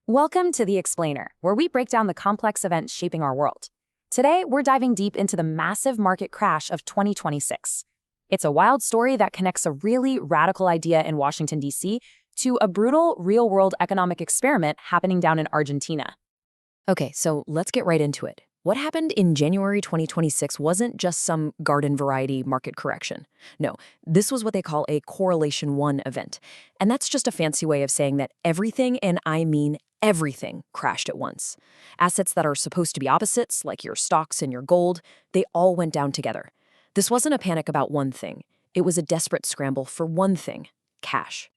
Welcome to The Explainer, where we break down the complex events shaping our world. Today, we're diving deep into the massive market crash of 2026. It's a wild story that connects a really radical idea in Washington, D.C. to a brutal, real-world economic experiment happening down in Argentina. Okay, so let's get right into it. What happened in January 2026 wasn't just some garden variety market correction. No, this was what they call a correlation 1 event. And that's just a fancy way of saying that everything, and I mean everything, crashed at once. Assets that are supposed to be opposites, like your stocks and your gold, they all went down together. This wasn't a panic about one thing. It was a desperate scramble for one thing: cash.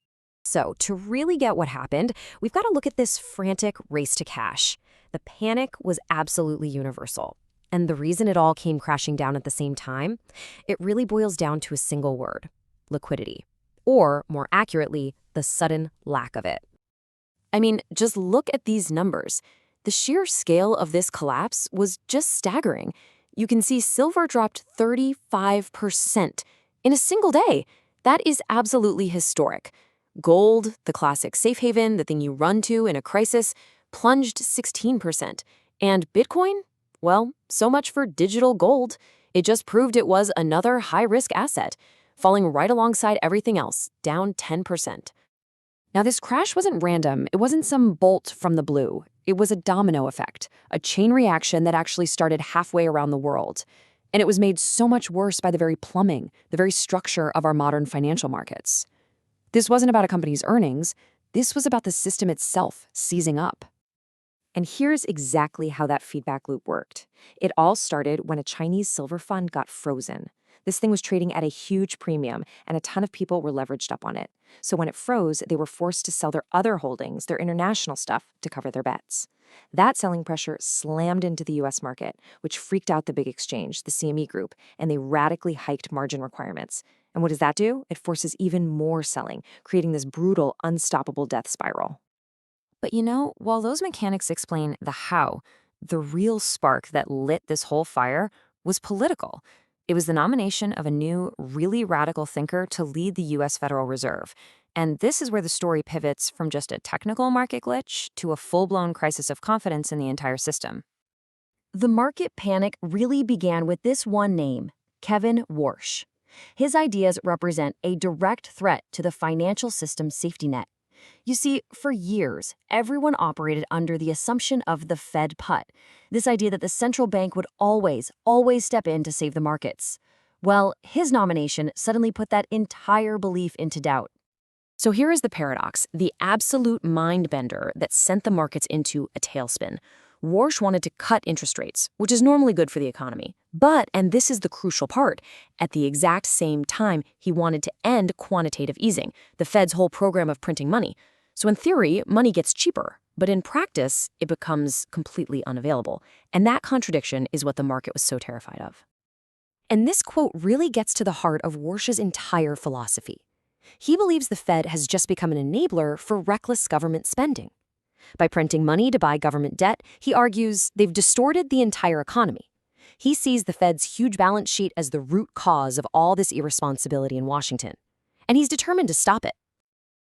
So, to really get what happened, we've got to look at this frantic race to cash. The panic was absolutely universal. And the reason it all came crashing down at the same time, it really boils down to a single word: liquidity. Or, more accurately, the sudden lack of it. I mean, just look at these numbers. The sheer scale of this collapse was just staggering. You can see silver dropped 35% in a single day. That is absolutely historic. Gold, the classic safe haven, the thing you run to in a crisis, plunged 16%. And Bitcoin? Well, so much for digital gold. It just proved it was another high-risk asset, falling right alongside everything else, down 10%. Now, this crash wasn't random. It wasn't some bolt from the blue. It was a domino effect, a chain reaction that actually started halfway around the world. And it was made so much worse by the very plumbing, the very structure of our modern financial markets. This wasn't about a company's earnings. This was about the system itself seizing up. And here's exactly how that feedback loop worked. It all started when a Chinese silver fund got frozen. This thing was trading at a huge premium, and a ton of people were leveraged up on it. So when it froze, they were forced to sell their other holdings, their international stuff, to cover their bets. That selling pressure slammed into the U.S. market, which freaked out the big exchange, the CME Group, and they radically hiked margin requirements. And what does that do? It forces even more selling, creating this brutal, unstoppable death spiral. But while those mechanics explain the how, the real spark that lit this whole fire was political. It was the nomination of a new, really radical thinker to lead the U.S. Federal Reserve. And this is where the story pivots from just a technical market glitch to a full-blown crisis of confidence in the entire system. The market panic really began with this one name: Kevin Warsh. His ideas represent a direct threat to the financial system's safety net. You see, for years, everyone operated under the assumption of the Fed put, this idea that the central bank would always step in to save the markets. Well, his nomination suddenly put that entire belief into doubt. So here is the paradox, the absolute mind bender that sent the markets into a tailspin. Warsh wanted to cut interest rates, which is normally good for the economy. But, and this is the crucial part, at the exact same time, he wanted to end quantitative easing, the Fed's whole program of printing money. So in theory, money gets cheaper, but in practice, it becomes completely unavailable. And that contradiction is what the market was so terrified of. And this quote really gets to the heart of Warsh's entire philosophy. He believes the Fed has just become an enabler for reckless government spending. By printing money to buy government debt, he argues they've distorted the entire economy. He sees the Fed's huge balance sheet as the root cause of all this irresponsibility in Washington, and he's determined to stop it.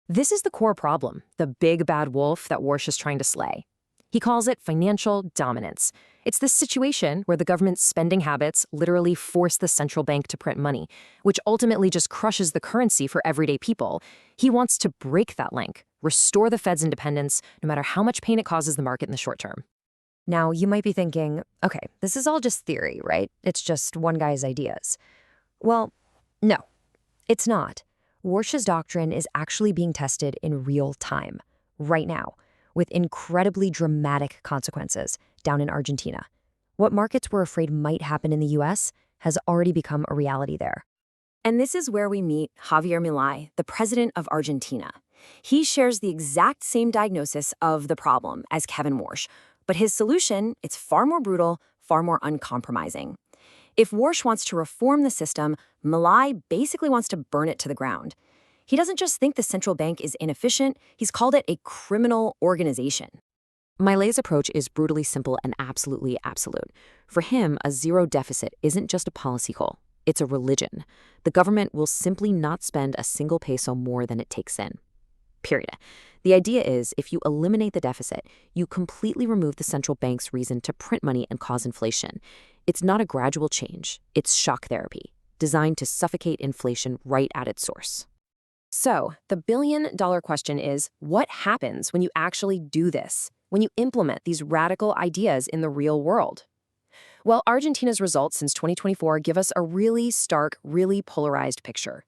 This is the core problem, the big bad wolf that Warsh is trying to slay. He calls it financial dominance. It's this situation where the government's spending habits literally force the central bank to print money, which ultimately just crushes the currency for everyday people. He wants to break that link, restore the Fed's independence, no matter how much pain it causes the market in the short term. Now, you might be thinking, okay, this is all just theory, right? It's just one guy's ideas. Well, no, it's not. Warsh's doctrine is actually being tested in real time, right now, with incredibly dramatic consequences down in Argentina. What markets were afraid might happen in the U.S. has already become a reality there. And this is where we meet Javier Milei, the president of Argentina. He shares the exact same diagnosis of the problem as Kevin Warsh, but his solution, it's far more brutal, far more uncompromising. If Warsh wants to reform the system, Milei basically wants to burn it to the ground. He doesn't just think the central bank is inefficient, he's called it a criminal organization. Milei's approach is brutally simple and absolutely absolute. For him, a zero deficit isn't just a policy goal, it's a religion. The government will simply not spend a single peso more than it takes in. period. The idea is if you eliminate the deficit, you completely remove the central bank's reason to print money and cause inflation. It's not a gradual change, it's shock therapy, designed to suffocate inflation right at its source. So, the billion-dollar question is, what happens when you actually do this, when you implement these radical ideas in the real world? Well, Argentina's results since 2024 give us a really stark, really polarized picture.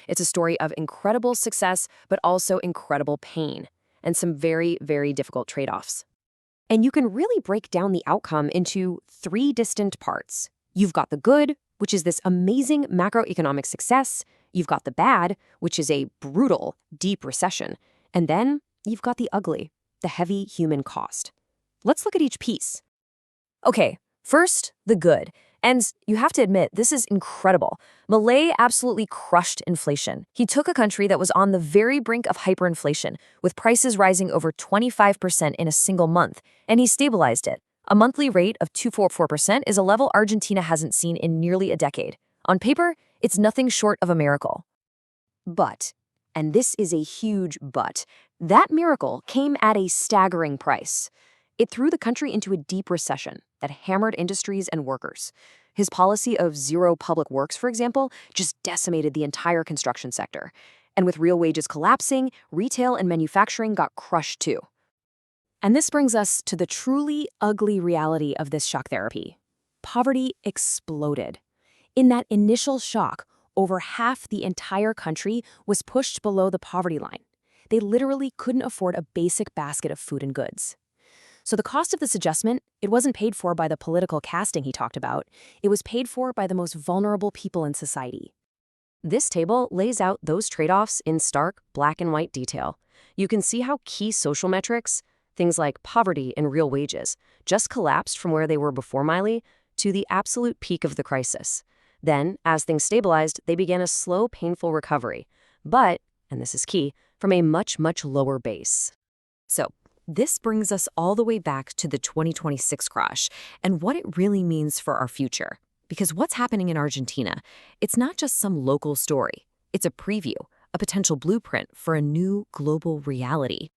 It's a story of incredible success, but also incredible pain, and some very, very difficult trade-offs. And you can really break down the outcome into three distinct parts. You've got the good, which is this amazing macroeconomic success. You've got the bad, which is a brutal, deep recession. And then you've got the ugly, the heavy human cost. Let's look at each piece. Okay, first, the good. And you have to admit, this is incredible. Milei absolutely crushed inflation. He took a country that was on the very brink of hyperinflation, with prices rising over 25% in a single month, and he stabilized it. A monthly rate of 2.4% is a level Argentina hasn't seen in nearly a decade. On paper, it's nothing short of a miracle. But, and this is a huge but, that miracle came at a staggering price. It threw the country into a deep recession that hammered industries and workers. His policy of zero public works, for example, just decimated the entire construction sector. And with real wages collapsing, retail and manufacturing got crushed too. And this brings us to the truly ugly reality of this shock therapy. Poverty exploded. In that initial shock, over half the entire country was pushed below the poverty line. They literally couldn't afford a basic basket of food and goods. So the cost of this adjustment, it wasn't paid for by the political casting he talked about. It was paid for by the most vulnerable people in society. This table lays out those trade-offs in stark, black and white detail. You can see how key social metrics, things like poverty and real wages, just collapsed from where they were before Milei to the absolute peak of the crisis. Then, as things stabilized, they began a slow, painful recovery. But, and this is key, from a much, much lower base. So, this brings us all the way back to the 2026 crash and what it really means for our future. Because what's happening in Argentina, it's not just some local story. It's a preview, a potential blueprint for a new global reality.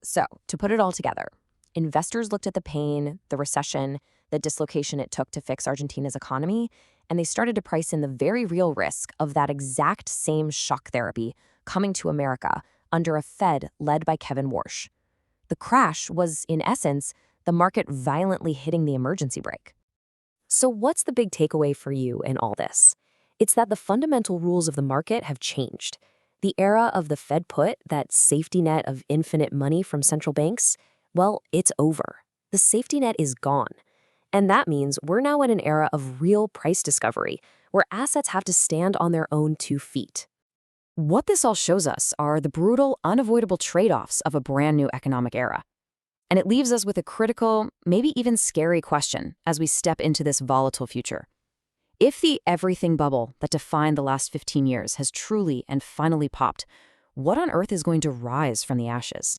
So, to put it all together, investors looked at the pain, the recession, the dislocation it took to fix Argentina's economy, and they started to price in the very real risk of that exact same shock therapy coming to America under a Fed led by Kevin Warsh. The crash was, in essence, the market violently hitting the emergency brake. So what's the big takeaway for you in all this? It's that the fundamental rules of the market have changed. The era of the Fed put, that safety net of infinite money from central banks, well, it's over. The safety net is gone. And that means we're now in an era of real price discovery, where assets have to stand on their own 2 feet. What this all shows us are the brutal, unavoidable trade-offs of a brand new economic era. And it leaves us with a critical, maybe even scary question as we step into this volatile future. If the everything bubble that defined the last 15 years has truly and finally popped, what on earth is going to rise from the ashes?